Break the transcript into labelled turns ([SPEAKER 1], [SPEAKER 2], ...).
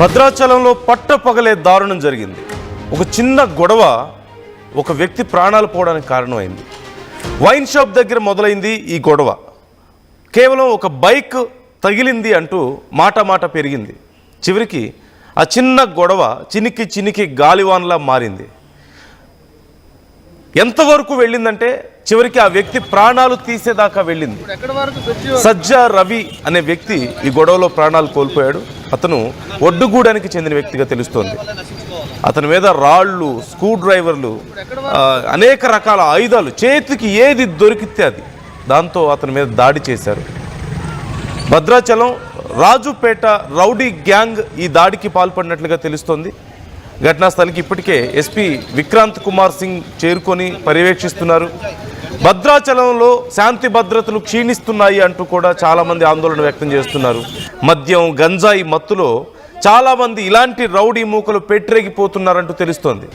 [SPEAKER 1] భద్రాచలంలో పట్టపగలే దారుణం జరిగింది. ఒక చిన్న గొడవ ఒక వ్యక్తి ప్రాణాలు పోవడానికి కారణమైంది. వైన్ షాప్ దగ్గర మొదలైంది ఈ గొడవ. కేవలం ఒక బైక్ తగిలింది అంటూ మాట పెరిగింది. చివరికి ఆ చిన్న గొడవ చినికి గాలివాన్లా మారింది. ఎంతవరకు వెళ్ళిందంటే చివరికి ఆ వ్యక్తి ప్రాణాలు తీసేదాకా వెళ్ళింది. సజ్జా రవి అనే వ్యక్తి ఈ గొడవలో ప్రాణాలు కోల్పోయాడు. అతను ఒడ్డుగూడానికి చెందిన వ్యక్తిగా తెలుస్తోంది. అతని మీద రాళ్ళు, స్క్రూ డ్రైవర్లు, అనేక రకాల ఆయుధాలు, చేతికి ఏది దొరికితే అది, దాంతో అతని మీద దాడి చేశారు. భద్రాచలం రాజుపేట రౌడీ గ్యాంగ్ ఈ దాడికి పాల్పడినట్లుగా తెలుస్తోంది. ఘటనా స్థలికి ఇప్పటికే ఎస్పీ విక్రాంత్ కుమార్ సింగ్ చేరుకొని పర్యవేక్షిస్తున్నారు. భద్రాచలంలో శాంతి భద్రతలు క్షీణిస్తున్నాయి అంటూ కూడా చాలామంది ఆందోళన వ్యక్తం చేస్తున్నారు. మద్యం, గంజాయి మత్తులో చాలామంది ఇలాంటి రౌడీ మూకలు పెట్టిరెగిపోతున్నారంటూ తెలుస్తోంది.